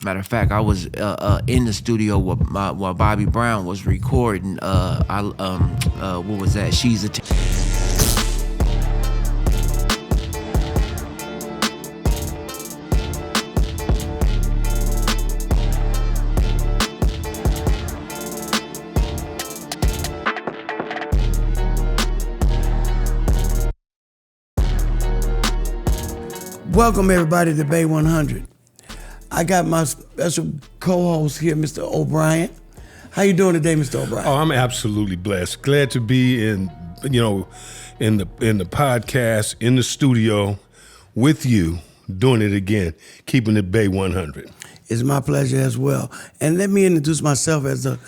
Matter of fact, I was in the studio while Bobby Brown was recording. What was that? She's a. Welcome everybody to Bay 100. I got my special co-host here, Mr. O'Brien. How you doing today, Mr. O'Brien? Oh, I'm absolutely blessed. Glad to be in the podcast, in the studio with you, doing it again, keeping it Bay 100. It's my pleasure as well. And let me introduce myself as the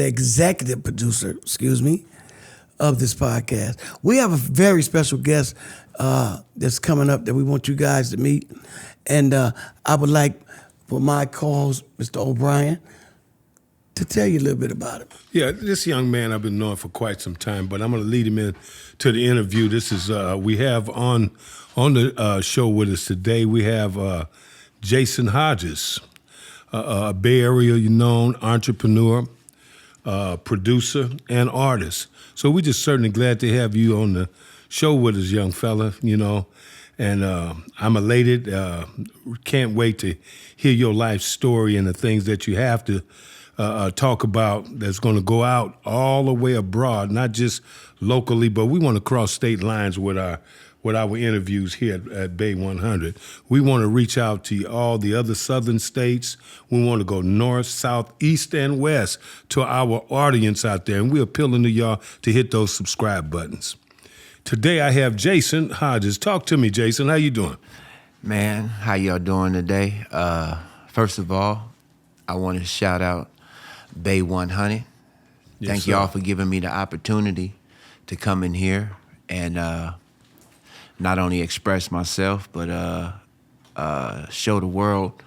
executive producer, of this podcast. We have a very special guest that's coming up that we want you guys to meet. And I would like for my co-host, Mr. O'Brien, to tell you a little bit about him. Yeah, this young man I've been knowing for quite some time, but I'm going to lead him in to the interview. This is, we have on the show with us today, we have Jason Hodges, a Bay Area known entrepreneur, producer, and artist. So we're just certainly glad to have you on the show with us, young fella, and I'm elated. Can't wait to hear your life story and the things that you have to talk about that's going to go out all the way abroad, not just locally, but we want to cross state lines with our interviews here at Bay 100. We want to reach out to all the other southern states. We want to go north, south, east, and west to our audience out there, and we're appealing to y'all to hit those subscribe buttons. Today I have Jason Hodges. Talk to me, Jason. How you doing? Man, how y'all doing today? First of all, I want to shout out Bay 100. Yes, Thank y'all for giving me the opportunity to come in here and not only express myself, but show the world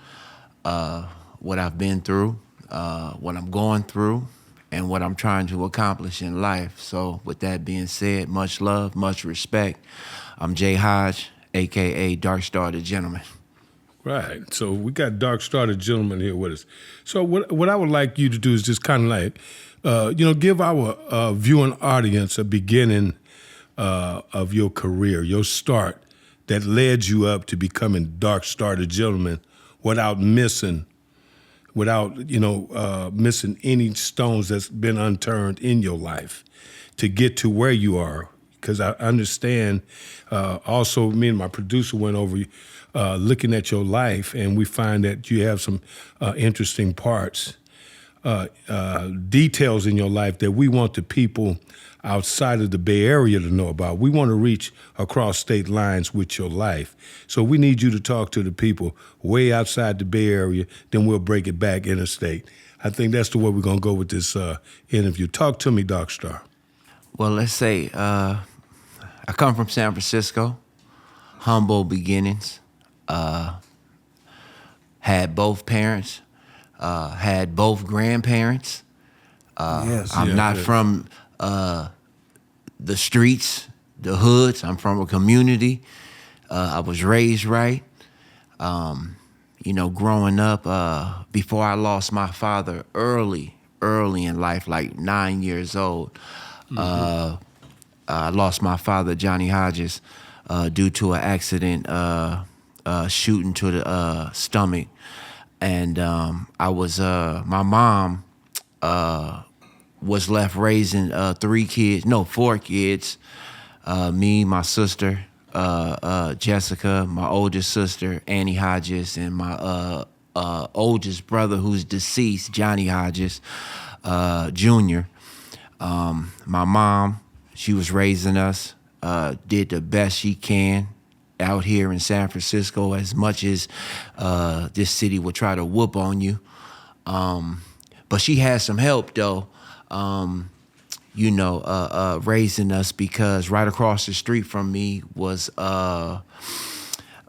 what I've been through, what I'm going through, and what I'm trying to accomplish in life. So with that being said, much love, much respect. I'm Jay Hodge, a.k.a. DARKSTAR the Gentleman. Right. So we got DARKSTAR the Gentleman here with us. So what I would like you to do is just kind of like, give our viewing audience a beginning of your career, your start that led you up to becoming DARKSTAR the Gentleman without missing any stones that's been unturned in your life to get to where you are. Because I understand, also me and my producer went over looking at your life, and we find that you have some interesting parts, details in your life that we want the people outside of the Bay Area to know about. We want to reach across state lines with your life. So we need you to talk to the people way outside the Bay Area, then we'll break it back interstate. I think that's the way we're going to go with this interview. Talk to me, DARKSTAR. Well, let's say I come from San Francisco, humble beginnings, had both parents, had both grandparents. I'm not from the streets, the hoods. I'm from a community. I was raised right. Growing up, before I lost my father early in life, like 9 years old, I lost my father, Johnny Hodges, due to an accident, shooting to the stomach. And my mom was left raising 4 kids, me, my sister, Jessica, my oldest sister, Annie Hodges, and my oldest brother who's deceased, Johnny Hodges, Jr. My mom, she was raising us, did the best she can out here in San Francisco, as much as this city would try to whoop on you. But she had some help, though, raising us, because right across the street from me was, I'm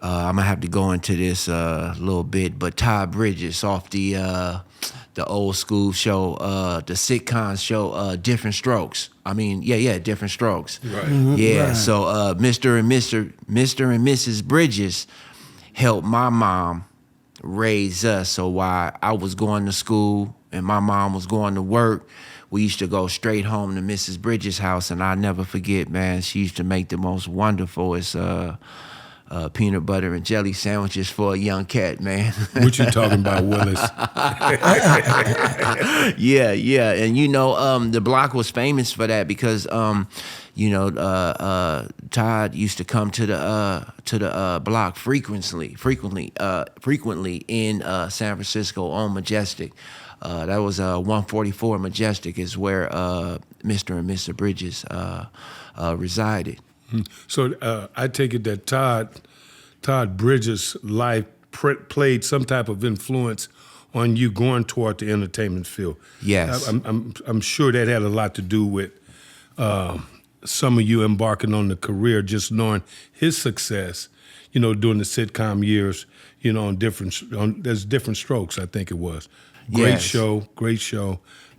going to have to go into this a little bit, but Todd Bridges off the old school show, the sitcom show, Different Strokes. Different Strokes. Right. Mm-hmm. Yeah, right. so Mr. and Mrs. Bridges helped my mom raised us. So while I was going to school and my mom was going to work, we used to go straight home to Mrs. Bridges' house, and I'll never forget, man, she used to make the most wonderfulest peanut butter and jelly sandwiches for a young cat, man. What you talking about, Willis? Yeah, yeah. And the block was famous for that because Todd used to come to the block frequently in San Francisco on Majestic. That was 144 Majestic is where Mr. and Mr. Bridges resided. So I take it that Todd Bridges' life played some type of influence on you going toward the entertainment field. Yes. I'm sure that had a lot to do with some of you embarking on the career, just knowing his success, during the sitcom years, there's different strokes, I think it was. Great show.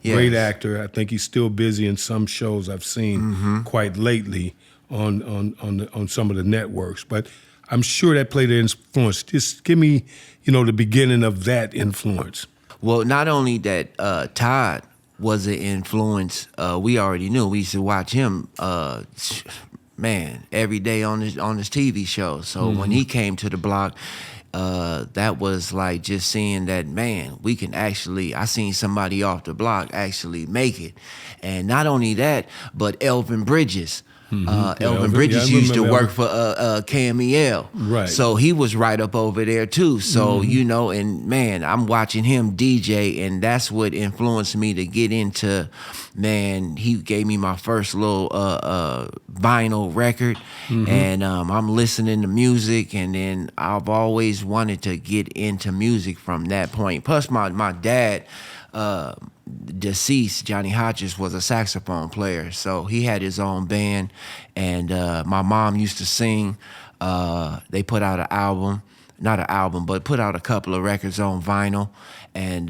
Yes. Great actor. I think he's still busy in some shows I've seen quite lately on some of the networks. But I'm sure that played an influence. Just give me, the beginning of that influence. Well, not only that Todd was an influence, we already knew. We used to watch him, every day on his TV show. So when he came to the block, that was like just seeing that, man, we can actually, I seen somebody off the block actually make it. And not only that, but Elvin Bridges. Elvin Bridges used to work for KMEL. Right. So he was right up over there too. So, and man, I'm watching him DJ, and that's what influenced me to get into, he gave me my first little vinyl record, and I'm listening to music, and then I've always wanted to get into music from that point. Plus my dad, deceased, Johnny Hodges, was a saxophone player, so he had his own band, and my mom used to sing. They put out put out a couple of records on vinyl, and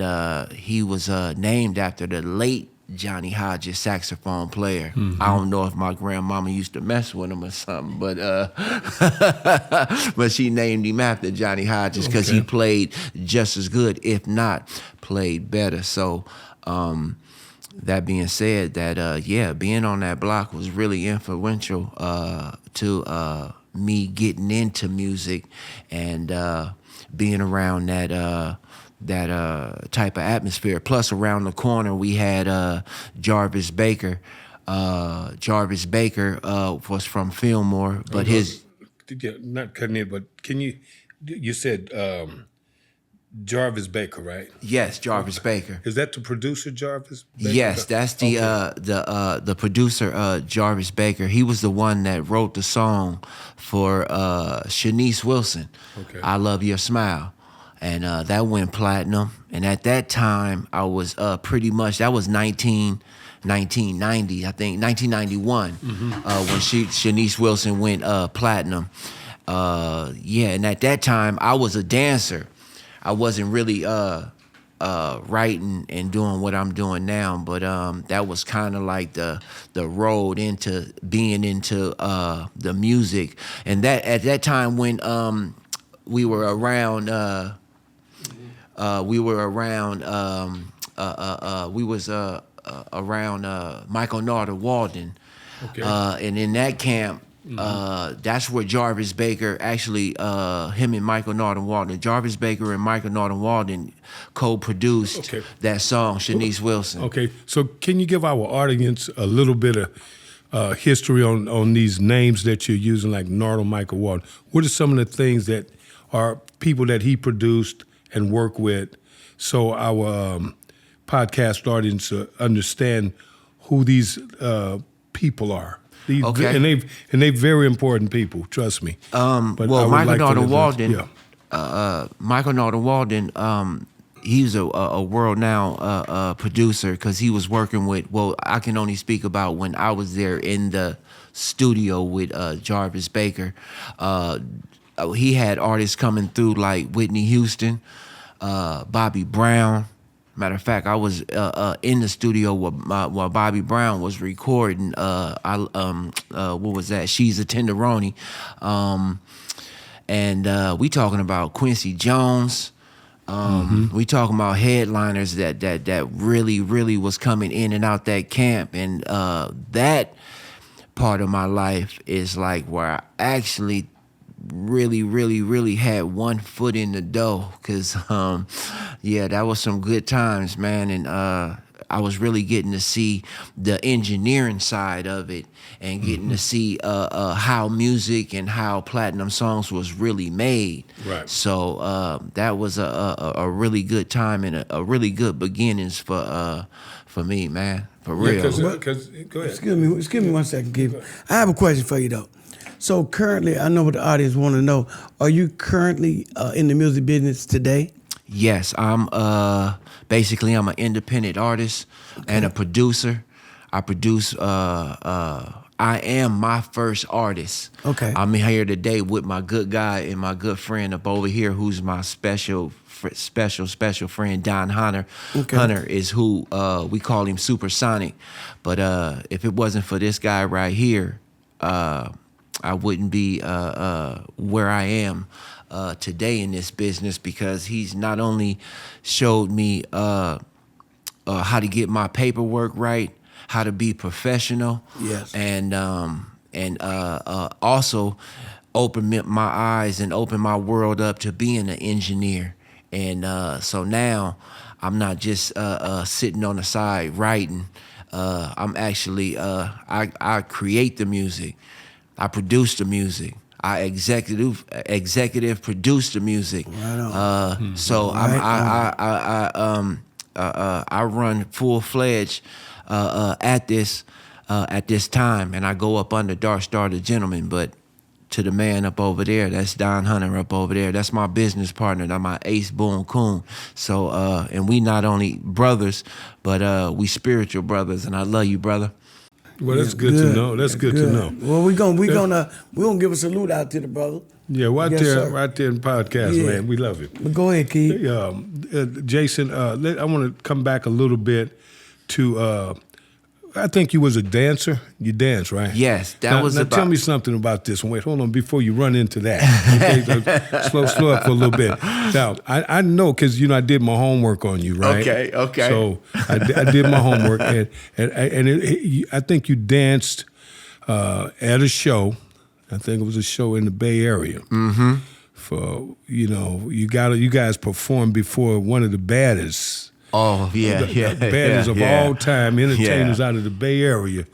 he was named after the late Johnny Hodges, saxophone player. I don't know if my grandmama used to mess with him or something, but but she named him after Johnny Hodges because he played just as good, if not played better. So that being said, that being on that block was really influential to me getting into music and being around that type of atmosphere. Plus, around the corner, we had Jarvis Baker. Jarvis Baker was from Fillmore, but not cutting it, but you said Jarvis Baker, right? Yes, Jarvis Baker. Is that the producer, Jarvis Baker? Yes, that's the producer, Jarvis Baker. He was the one that wrote the song for Shanice Wilson, I Love Your Smile. And that went platinum. And at that time, I was pretty much, that was 1990, I think, 1991, when Shanice Wilson went platinum. And at that time, I was a dancer. I wasn't really writing and doing what I'm doing now, but that was kind of like the road into being into the music. And that at that time when we were around Michael Narder Walden, and in that camp, that's where Jarvis Baker actually, him and Michael Narder Walden, Jarvis Baker and Michael Narder Walden co-produced that song, Shanice Wilson. Okay, so can you give our audience a little bit of history on these names that you're using, like Narder, Michael Walden? What are some of the things that are people that he produced and work with, so our podcast audience understand who these people are? And they very important people, trust me. Michael Narder Walden, Michael Narder Walden, he's a world-now producer because he was working with, I can only speak about when I was there in the studio with Jarvis Baker. He had artists coming through like Whitney Houston, Bobby Brown. Matter of fact, I was in the studio while Bobby Brown was recording. What was that? She's a Tenderoni, and we talking about Quincy Jones, We talking about headliners that really was coming in and out that camp, and that part of my life is like where I actually really had one foot in the door, because that was some good times, man. And I was really getting to see the engineering side of it, and getting to see how music and how platinum songs was really made. Right. So that was a really good time, and a really good beginnings for me, man. For real. Because go ahead. Excuse me 1 second, Keith. I have a question for you though. So currently, I know what the audience want to know. Are you currently in the music business today? Yes, I'm basically I'm an independent artist and a producer. I produce. I am my first artist. Okay. I'm here today with my good guy and my good friend up over here, who's my special friend, Don Hunter. Okay. Hunter is who we call him Supersonic. But if it wasn't for this guy right here, I wouldn't be where I am today in this business, because he's not only showed me how to get my paperwork right, how to be professional, Yes, and also opened my eyes and opened my world up to being an engineer. And so now I'm not just sitting on the side writing. I'm actually I create the music. I produce the music. I executive produce the music. Right on. So I run full-fledged at this time, and I go up under DARKSTAR the gentleman. But to the man up over there, that's Don Hunter up over there. That's my business partner. That's my ace Boone Coon. So and we not only brothers, but we spiritual brothers, and I love you, brother. Well, that's good to know. That's good to know. Well, we're gonna give a salute out to the brother. Yeah, right Yes, there, sir. right there in the podcast, Yeah. man. We love it. But go ahead, Keith. Jason, I want to come back a little bit to. I think you was a dancer. You dance, right? Yes, that now, was now about. tell me something about this. Wait, hold on before you run into that. Okay, slow up for a little bit. Now, I know because I did my homework on you, right? Okay. So I did my homework, and I think you danced at a show. I think it was a show in the Bay Area. Mm-hmm. For you guys performed before one of the baddest. Oh yeah, baddest of all time entertainers out of the Bay Area.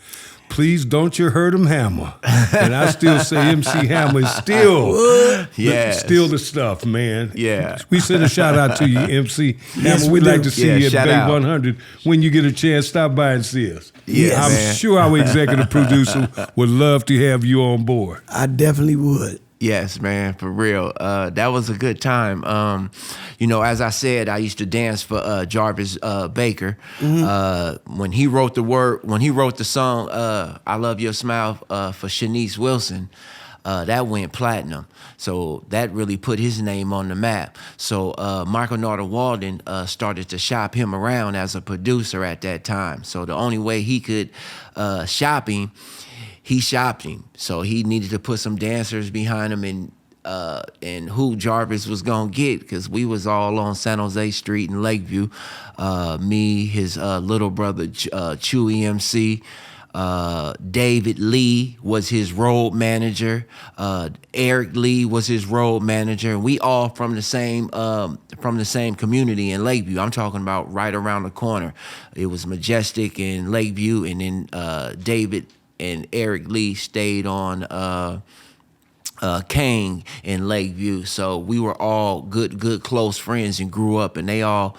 Please don't you hurt him, Hammer. And I still say MC Hammer is still the stuff, man. Yeah. We send a shout out to you, MC Yes, Hammer. we We'd do. like to see Yeah, you at shout Bay out. 100 when you get a chance. Stop by and see us. Yes, I'm man. sure our executive producer would love to have you on board. I definitely would. Yes, man, for real. That was a good time. As I said, I used to dance for Jarvis Baker. When he wrote the song "I Love Your Smile" for Shanice Wilson, that went platinum. So that really put his name on the map. So Michael Norton Walden started to shop him around as a producer at that time. So the only way he could shop him, he shopped him. So he needed to put some dancers behind him, and who Jarvis was gonna get, because we was all on San Jose Street in Lakeview. Me, his little brother Chewy MC, David Lee was his road manager. Eric Lee was his road manager, and we all from the same community in Lakeview. I'm talking about right around the corner. It was Majestic in Lakeview, and then David and Eric Lee stayed on Kane in Lakeview. So we were all good close friends and grew up, and they all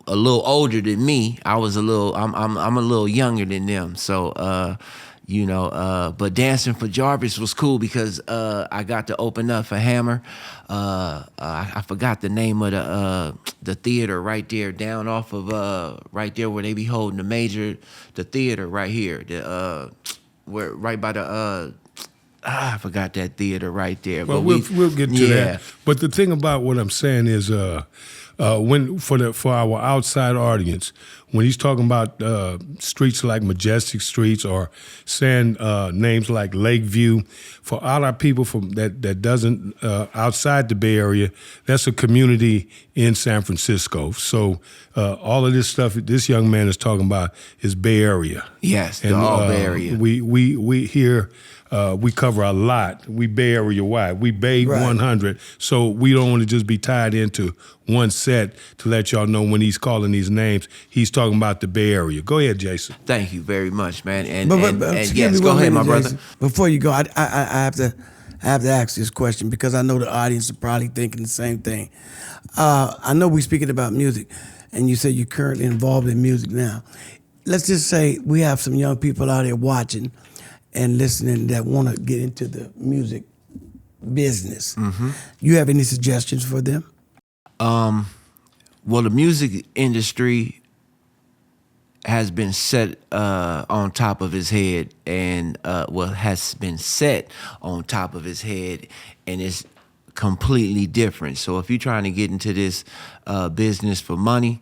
a little older than me. I'm a little younger than them. So but dancing for Jarvis was cool because I got to open up for Hammer. I forgot the name of the theater right there down off of right there where they be holding the theater right here. Where right by the I forgot that theater right there. Well, but we'll get to that. But the thing about what I'm saying is when for our outside audience, when he's talking about streets like Majestic Streets or saying names like Lakeview, for all our people from that doesn't outside the Bay Area, that's a community in San Francisco. So all of this stuff this young man is talking about is Bay Area. Yes, the all Bay Area. We here. We cover a lot. We Bay Area wide. We Bay Right. 100. So we don't want to just be tied into one set to let y'all know when he's calling these names, he's talking about the Bay Area. Go ahead, Jason. Thank you very much, man. And excuse yes, me go one ahead, minute, my Jason. brother. Before you go, I have to ask this question because I know the audience are probably thinking the same thing. I know we're speaking about music, and you say you're currently involved in music now. Let's just say we have some young people out there watching and listening that want to get into the music business. Mm-hmm. You have any suggestions for them? Well, the music industry has been set on top of his head, and has been set on top of his head, and it's completely different. So if you're trying to get into this business for money,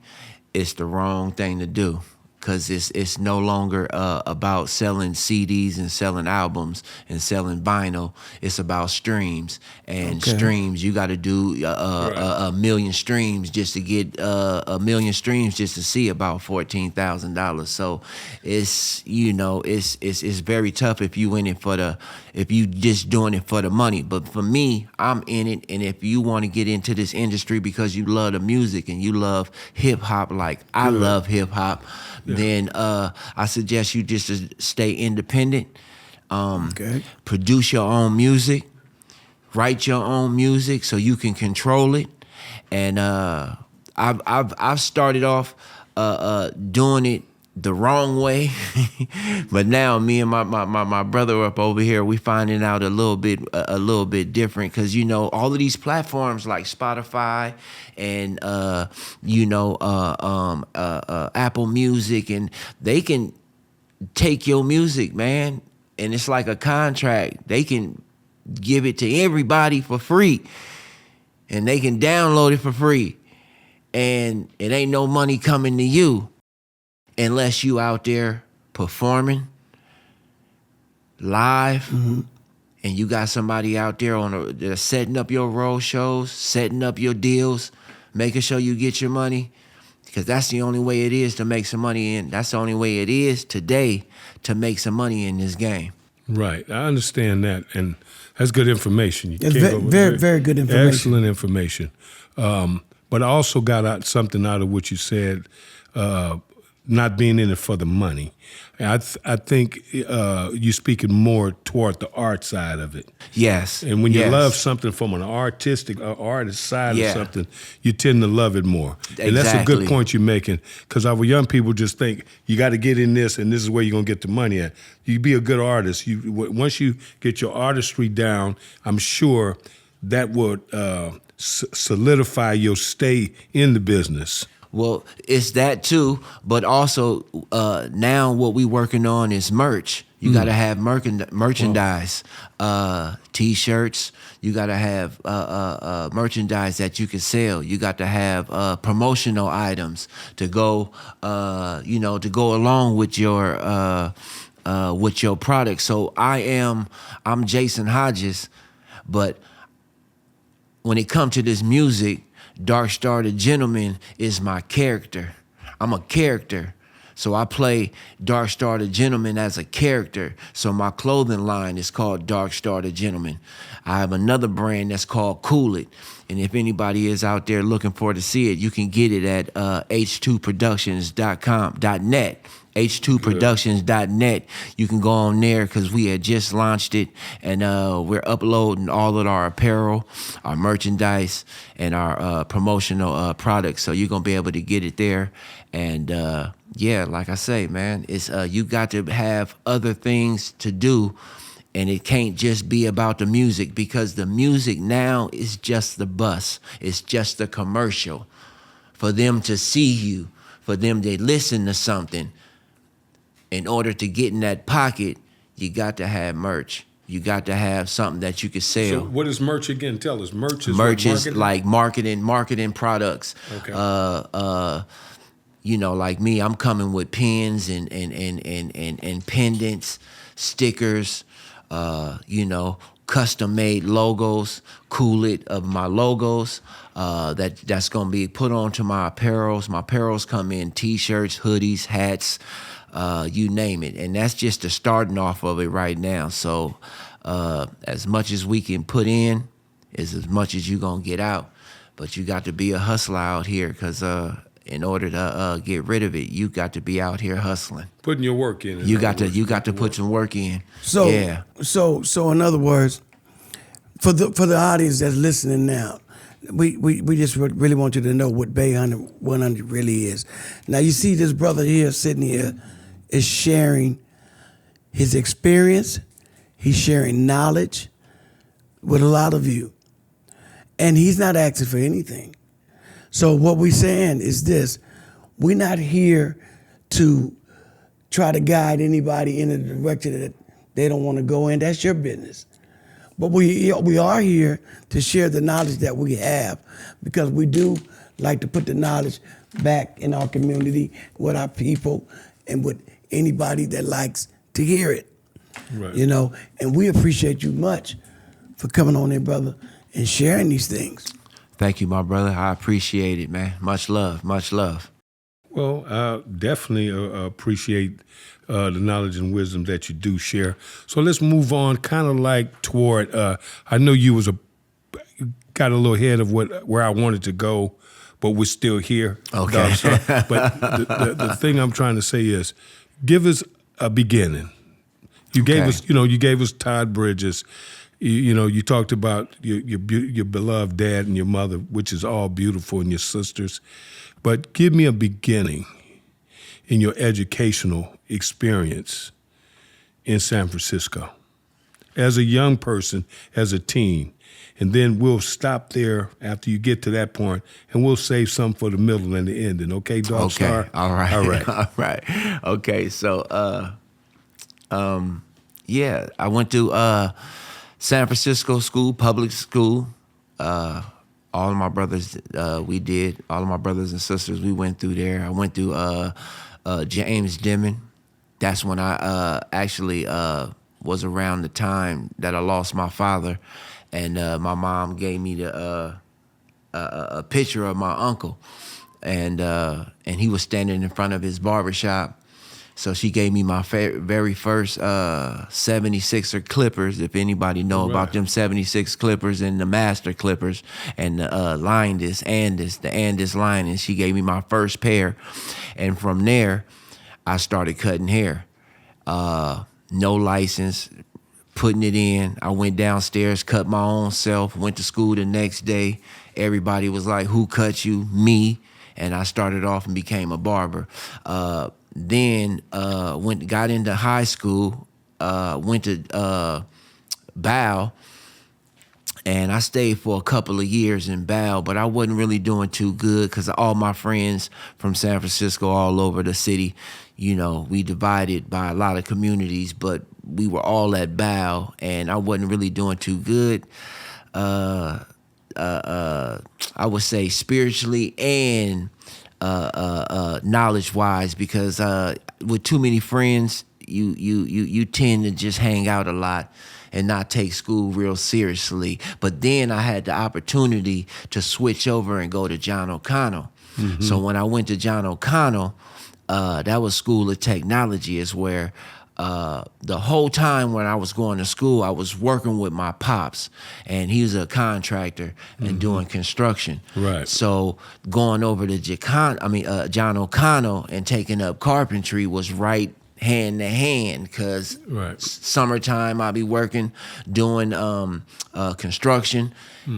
it's the wrong thing to do. Because it's no longer about selling CDs and selling albums and selling vinyl. It's about streams. And streams, you got to do a million streams just to get a million streams just to see about $14,000. So it's it's very tough if you if you just doing it for the money. But for me, I'm in it. And if you want to get into this industry because you love the music and you love hip hop like I love hip hop, then I suggest you just to stay independent. Produce your own music, write your own music so you can control it. And I've started off doing it the wrong way, but now me and my brother up over here, we finding out a little bit different because all of these platforms like Spotify and Apple Music, and they can take your music, man, and it's like a contract. They can give it to everybody for free, and they can download it for free, and it ain't no money coming to you unless you out there performing live, and you got somebody out there that's setting up your road shows, setting up your deals, making sure you get your money, because that's the only way it is to make some money in. That's the only way it is today to make some money in this game. Right, I understand that, and that's good information. It's very, very good information. Excellent information. But I also got something out of what you said. Not being in it for the money. I think you're speaking more toward the art side of it. Yes. And when you love something from an artist side of something, you tend to love it more. Exactly. And that's a good point you're making, because our young people just think you got to get in this and this is where you're going to get the money at. You be a good artist. Once you get your artistry down, I'm sure that would solidify your stay in the business. Well, it's that too, but also now what we working on is merch. You got to have merchandise, T-shirts. You got to have merchandise that you can sell. You got to have promotional items to go, to go along with your product. So I'm Jason Hodges, but when it comes to this music, DARKSTAR the Gentleman is my character. I'm a character. So I play DARKSTAR the Gentleman as a character. So my clothing line is called DARKSTAR the Gentleman. I have another brand that's called Cool It. And if anybody is out there looking for to see it, you can get it at h2productions.net. h2productions.net. You can go on there because we had just launched it, and we're uploading all of our apparel, our merchandise, and our promotional products. So you're gonna be able to get it there. And like I say, man, it's you got to have other things to do, and it can't just be about the music, because the music now is just the bus. It's just the commercial for them to see you, for them to listen to something. In order to get in that pocket, you got to have merch. You got to have something that you can sell. So what is merch again? Tell us. Merch is Merch what, is marketing? like marketing products. Okay. You know, like me, I'm coming with pins and pendants, stickers, you know, custom made logos, cool it of my logos. That's gonna be put onto my apparels. My apparels come in t-shirts, hoodies, hats, you name it. And that's just the starting off of it right now. So as much as we can put in is as much as you're gonna get out. But you got to be a hustler out here, because in order to get rid of it, you got to be out here hustling. Putting your work in. You got to put some work in. So yeah. So in other words, for the audience that's listening now, we just really want you to know what Bay 100 really is. Now you see this brother here sitting here is sharing his experience. He's sharing knowledge with a lot of you, and he's not asking for anything. So what we're saying is this: we're not here to try to guide anybody in a direction that they don't want to go in. That's your business. But we are here to share the knowledge that we have, because we do like to put the knowledge back in our community with our people and with anybody that likes to hear it. Right. You know, and we appreciate you much for coming on there, brother, and sharing these things. Thank you, my brother. I appreciate it, man. Much love. Much love. Well, I definitely appreciate the knowledge and wisdom that you do share. So let's move on, kind of like toward. I know you got a little ahead of where I wanted to go, but we're still here. Okay. But the thing I'm trying to say is, give us a beginning. You gave us, you gave us Todd Bridges. You talked about your beloved dad and your mother, which is all beautiful, and your sisters. But give me a beginning in your educational experience in San Francisco as a young person, as a teen. And then we'll stop there after you get to that point, and we'll save some for the middle and the ending. Okay, DARKSTAR? Okay. All right. All right. All right. Okay. So, yeah, I went to San Francisco school, public school. All of my brothers, we did. All of my brothers and sisters, we went through there. I went through James Dimon. That's when I actually was around the time that I lost my father, and my mom gave me a picture of my uncle, and he was standing in front of his barbershop. So she gave me my very first 76er Clippers, if anybody know about them 76 Clippers and the Master Clippers and the Andis line. And she gave me my first pair. And from there, I started cutting hair. No license, putting it in. I went downstairs, cut my own self, went to school the next day. Everybody was like, who cut you? Me. And I started off and became a barber. Then got into high school, went to Bow, and I stayed for a couple of years in Bow, but I wasn't really doing too good because all my friends from San Francisco all over the city, we divided by a lot of communities, but we were all at Bow, and I wasn't really doing too good. I would say spiritually and knowledge-wise, because with too many friends, you tend to just hang out a lot and not take school real seriously. But then I had the opportunity to switch over and go to John O'Connell. Mm-hmm. So when I went to John O'Connell, that was School of Technology, is where the whole time when I was going to school, I was working with my pops, and he was a contractor and doing construction. Right. So going over to John O'Connell and taking up carpentry was right hand to hand, because summertime I'll be working, doing construction,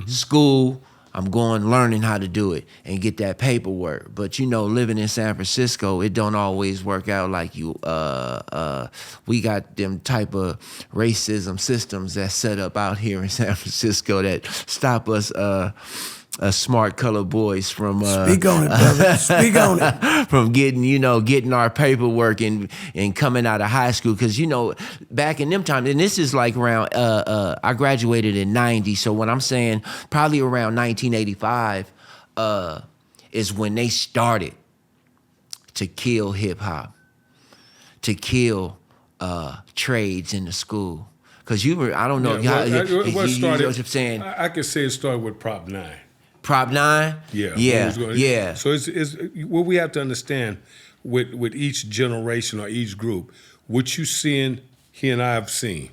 school. I'm going learning how to do it and get that paperwork. But living in San Francisco, it don't always work out like you. We got them type of racism systems that's set up out here in San Francisco that stop us smart colored boys from Speak on it, brother. Speak on it. from getting our paperwork and coming out of high school, because back in them times, and this is like around I graduated in 90, so when I'm saying probably around 1985 is when they started to kill hip hop, to kill trades in the school. Because I don't know what started, you know what I'm saying. I could say it started with Prop 9. Prop 9? Yeah. So it's what we have to understand with each generation or each group, what you seeing, he and I have seen.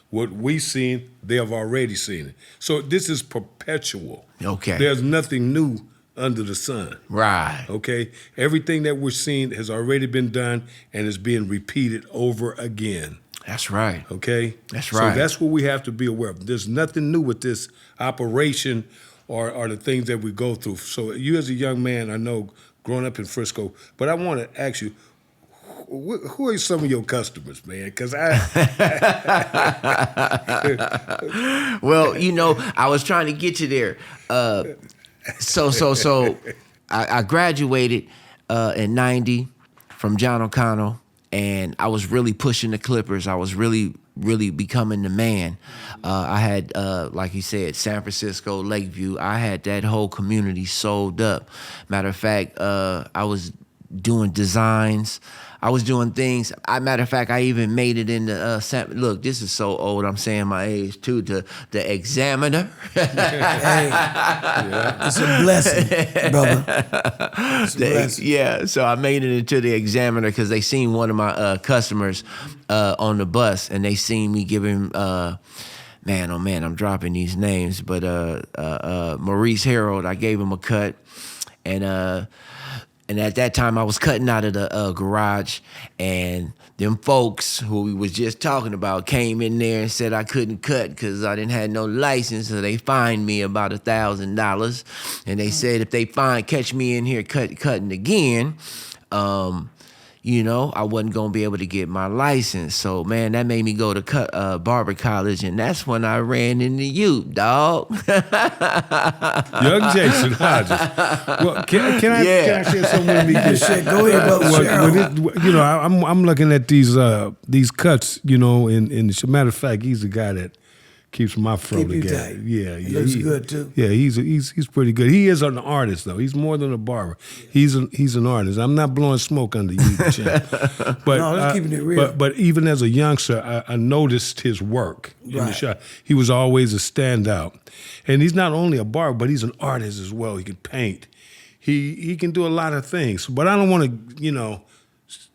What we seen, they have already seen it. So this is perpetual. Okay. There's nothing new under the sun. Right. Okay? Everything that we're seeing has already been done and is being repeated over again. That's right. Okay? That's right. So that's what we have to be aware of. There's nothing new with this operation or the things that we go through. So you as a young man, I know, growing up in Frisco, but I want to ask you, who are some of your customers, man? Because well, I was trying to get you there. So I graduated in 90 from John O'Connell, and I was really pushing the Clippers. I was really becoming the man. I had, like you said, San Francisco, Lakeview. I had that whole community sold up. Matter of fact, I was doing designs. I was doing things. Matter of fact, I even made it in the, look, this is so old, I'm saying my age too, the Examiner. Hey, it's a blessing, brother. It's a blessing. Yeah, so I made it into the Examiner because they seen one of my customers on the bus, and they seen me giving, man, oh man, I'm dropping these names, but Maurice Harold, I gave him a cut, and at that time, I was cutting out of the garage, and them folks who we was just talking about came in there and said I couldn't cut because I didn't have no license, so they fined me about $1,000, and they said if they catch me in here cutting again, I wasn't going to be able to get my license. So, man, that made me go to barber college, and that's when I ran into you, dog. Young Jason Hodges. Well, can I share something with me? Go ahead, brother. I'm looking at these cuts, and as a matter of fact, he's the guy that keeps my fro together. Tight. Yeah. He looks good too. Yeah, he's pretty good. He is an artist though. He's more than a barber. He's an artist. I'm not blowing smoke under you, champ. But no, let's keeping it real. But even as a youngster, I noticed his work in the shop. He was always a standout, and he's not only a barber, but he's an artist as well. He can paint. He can do a lot of things. But I don't want to,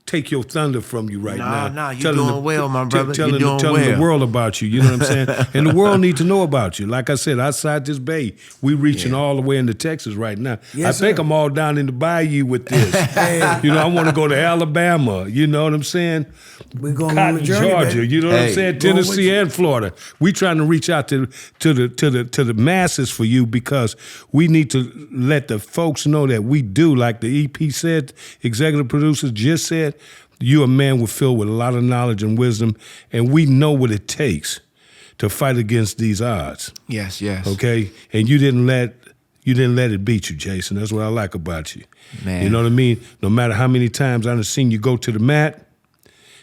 take your thunder from you right now. No, you're doing well, my brother. Telling the world about you, you know what I'm saying? And the world need to know about you. Like I said, outside this bay, we reaching all the way into Texas right now. Yes, I think sir. I'm all down in the bayou with this. Hey. I want to go to Alabama, you know what I'm saying? We're going on the journey, Georgia, baby. you know what I'm saying? Going with Tennessee you. and Florida. We trying to reach out to the masses for you, because we need to let the folks know that we do, like the EP said, executive producers just said, you're a man filled with a lot of knowledge and wisdom, and we know what it takes to fight against these odds. Yes. Okay? And you didn't let it beat you, Jason. That's what I like about you. Man. You know what I mean? No matter how many times I've seen you go to the mat,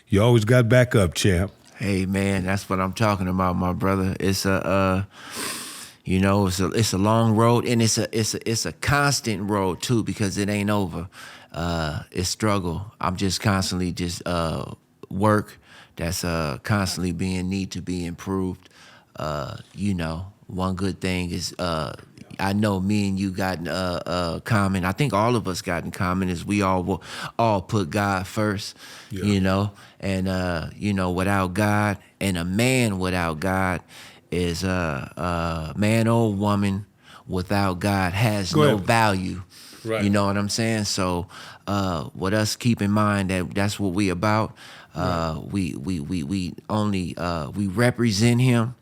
you always got back up, champ. Hey, man, that's what I'm talking about, my brother. It's it's a long road, and it's a constant road too, because it ain't over. It's struggle. I'm just constantly work that's constantly need to be improved. One good thing is I know me and you got common. I think all of us got in common is we all put God first. And without God, and a man without God is a man or woman without God has no value. Right. You know what I'm saying? So with us keep in mind that's what we about. We represent him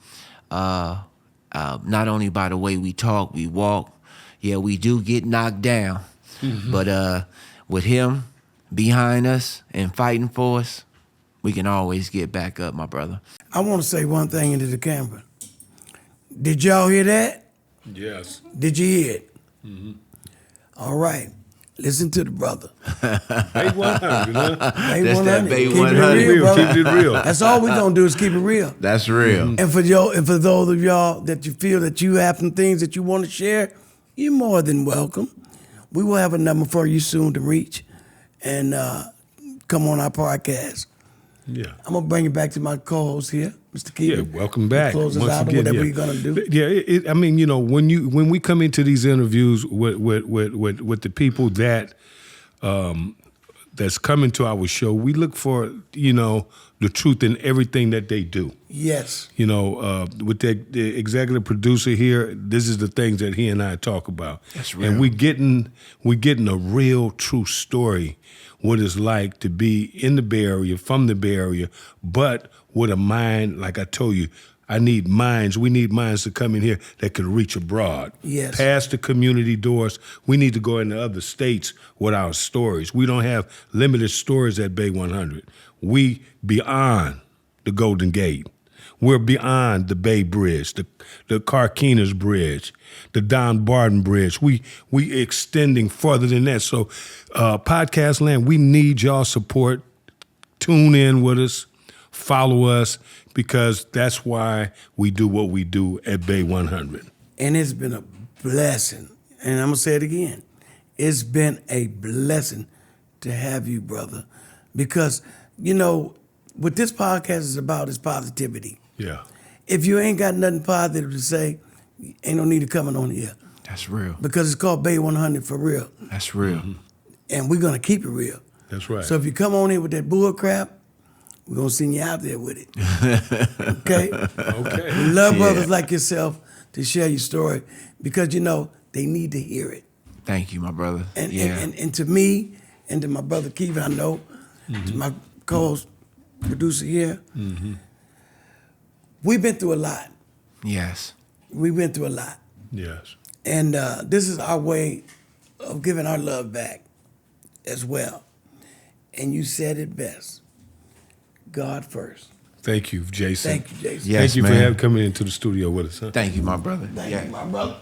not only by the way we talk, we walk. Yeah, we do get knocked down. Mm-hmm. But with him behind us and fighting for us, we can always get back up, my brother. I want to say one thing into the camera. Did y'all hear that? Yes. Did you hear it? All right. Listen to the brother. Bay 100, huh? Bay That's that 100. Bay Keep it 100. real, brother. Keep it real. That's all we're gonna do is keep it real. That's real. And for those of y'all that you feel that you have some things that you want to share, you're more than welcome. We will have a number for you soon to reach, and come on our podcast. Yeah. I'm gonna bring it back to my co-host here, Mr. Keegan. Yeah, welcome back. Close us Once out, again, whatever yeah. we're gonna do. Yeah, I mean, when we come into these interviews with the people that that's coming to our show, we look for the truth in everything that they do. Yes. With the executive producer here, this is the things that he and I talk about. That's real. And we getting a real, true story, what it's like to be in the Bay Area, from the Bay Area, but with a mind, like I told you, we need minds to come in here that can reach abroad. Yes. Past the community doors. We need to go into other states with our stories. We don't have limited stories at Bay 100. We beyond the Golden Gate. We're beyond the Bay Bridge, the Carquinez Bridge, the Don Barton Bridge. We extending further than that. So, Podcast Land, we need y'all support. Tune in with us, follow us, because that's why we do what we do at Bay 100. And it's been a blessing. And I'm gonna say it again. It's been a blessing to have you, brother. Because, what this podcast is about is positivity. Yeah. If you ain't got nothing positive to say, ain't no need of coming on here. That's real. Because it's called Bay 100 for real. That's real. And we're gonna keep it real. That's right. So if you come on in with that bull crap, we're gonna send you out there with it. Okay? Okay. We love brothers like yourself to share your story because they need to hear it. Thank you, my brother. And yeah. and to me and to my brother Kevin, I know, to my co-host producer here, we've been through a lot. Yes. We went through a lot. Yes. And this is our way of giving our love back as well. And you said it best. God first. Thank you, Jason. Thank you, Jason. Yes, Thank you man. for coming into the studio with us. Huh? Thank you, my brother. Thank you, my brother.